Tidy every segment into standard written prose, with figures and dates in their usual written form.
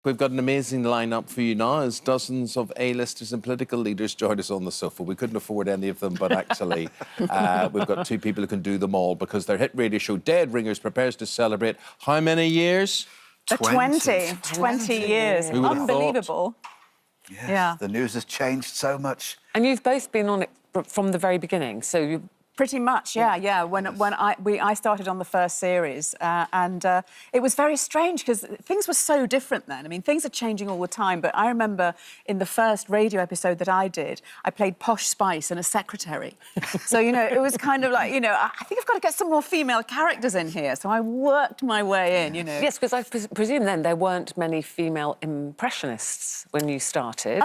We've got an amazing lineup for you now as dozens of A-listers and political leaders join us on the sofa. We couldn't afford any of them, but actually we've got two people who can do them all because their hit radio show Dead Ringers prepares to celebrate how many years? 20 years. Unbelievable. Yes, Yeah. The news has changed so much. And you've both been on it from the very beginning, so you... Pretty much, yeah. When I started on the first series, and it was very strange because things were so different then. I mean, things are changing all the time. But I remember in the first radio episode that I did, I played Posh Spice and a secretary. So you know, it was kind of like, you know, I think I've got to get some more female characters in here. So I worked my way in, you know. Yes, because I presume then there weren't many female impressionists when you started.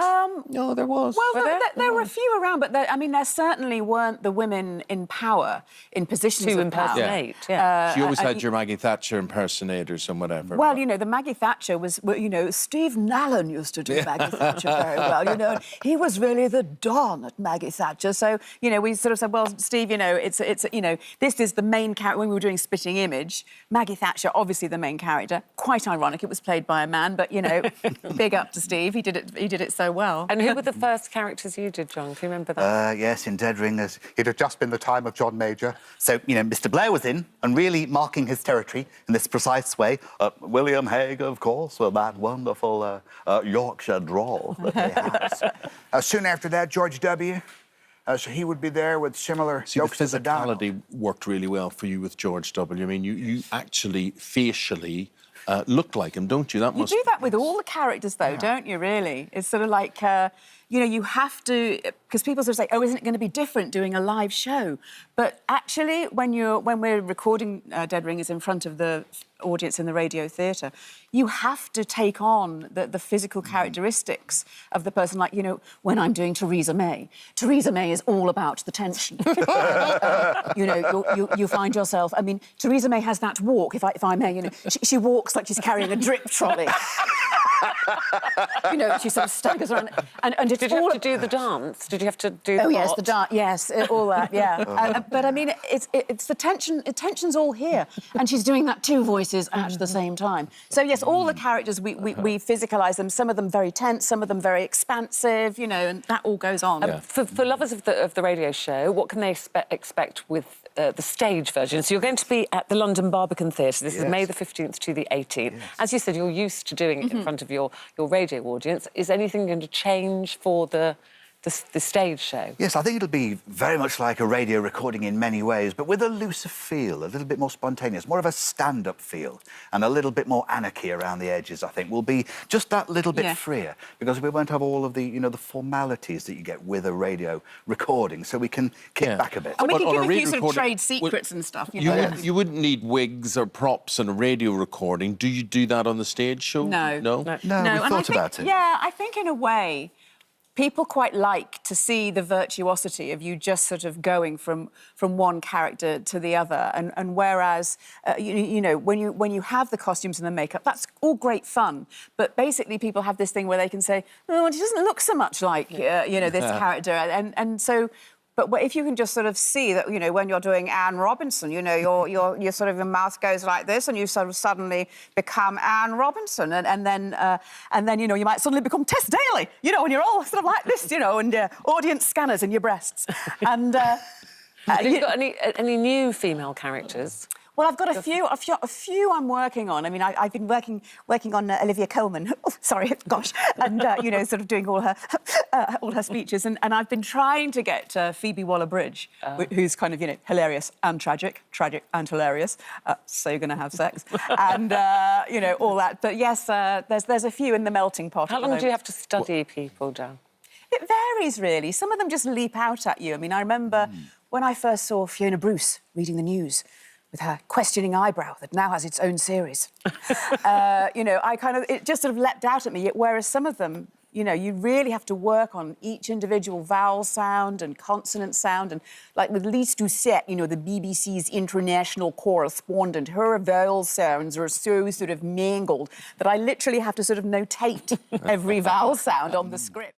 No, there was. Well, there were a few around, but I mean, there certainly weren't the women in power, in positions to of power. impersonate. Yeah. So you always had your Maggie Thatcher impersonators and whatever. Well, you know, the Maggie Thatcher was, you know, Steve Nallon used to do Maggie Thatcher very well, you know. He was really the Don at Maggie Thatcher. So, you know, we sort of said, well, Steve, you know, it's you know, this is the main character. When we were doing Spitting Image, Maggie Thatcher, obviously the main character. Quite ironic, it was played by a man, but, you know, big up to Steve. He did it so well. And who were the first characters you did, John? Can you remember that? Yes, in Dead Ringers. It had just been the time of John Major. So, you know, Mr. Blair was in and really marking his territory in this precise way. William Hague, of course, with that wonderful Yorkshire drawl that he has. Soon after that, George W. So he would be there with similar jokes the to the Donald. physicality worked really well for you with George W. I mean, you actually facially look like him, don't you? You do that with all the characters, though, don't you, really? It's sort of like, you know, you have to... Because people sort of say, oh, isn't it going to be different doing a live show? But actually, when we're recording Dead Ringers in front of the audience in the radio theatre, you have to take on the physical characteristics of the person. Like, you know, when I'm doing Theresa May is all about the tension. You know, you find yourself... I mean, Theresa May has that walk, if I may, you know, she walks like she's carrying a drip trolley. You know, she sort of staggers around, and it's Did you have to do the dance? Did you have to do the yes, pot? the dance, yes, all that, yeah. But I mean, it's the tension. The tension's all here, and she's doing that two voices at the same time. So yes, all the characters we physicalise them. Some of them very tense, some of them very expansive. You know, and that all goes on. For lovers of the radio show, what can they expect with the stage version? So you're going to be at the London Barbican Theatre. This is May the 15th to the 18th. Yes. As you said, you're used to doing it in front of your radio audience. Is anything going to change for the stage show? Yes, I think it'll be very much like a radio recording in many ways, but with a looser feel, a little bit more spontaneous, more of a stand-up feel, and a little bit more anarchy around the edges, I think. We'll be just that little bit freer, because we won't have all of the, you know, the formalities that you get with a radio recording, so we can kick back a bit. And we can give a few sort of trade secrets and stuff. You wouldn't need wigs or props in a radio recording. Do you do that on the stage show? No. No? No, we thought about it. Yeah, I think in a way, people quite like to see the virtuosity of you just sort of going from one character to the other. And whereas, you know, when you have the costumes and the makeup, that's all great fun. But basically, people have this thing where they can say, oh, she doesn't look so much like, you know, this character. And so... But if you can just sort of see that, you know, when you're doing Anne Robinson, you know, your sort of your mouth goes like this, and you sort of suddenly become Anne Robinson, and then you know you might suddenly become Tess Daly, you know, and you're all sort of like this, you know, and audience scanners in your breasts, and. Have you got any new female characters? Well, I've got a few I'm working on. I mean, I've been working on Olivia Colman. Oh, sorry, gosh, and you know, sort of doing all her speeches, and I've been trying to get Phoebe Waller-Bridge, who's kind of, you know, hilarious and tragic and hilarious. So you're going to have sex, and you know, all that. But yes, there's a few in the melting pot. How long do you have to study people, Dan? It varies, really. Some of them just leap out at you. I mean, I remember when I first saw Fiona Bruce reading the news with her questioning eyebrow that now has its own series. You know, it just sort of leapt out at me, whereas some of them, you know, you really have to work on each individual vowel sound and consonant sound. And like with Lise Doucet, you know, the BBC's international correspondent, her vowel sounds are so sort of mangled that I literally have to sort of notate every vowel sound on the script.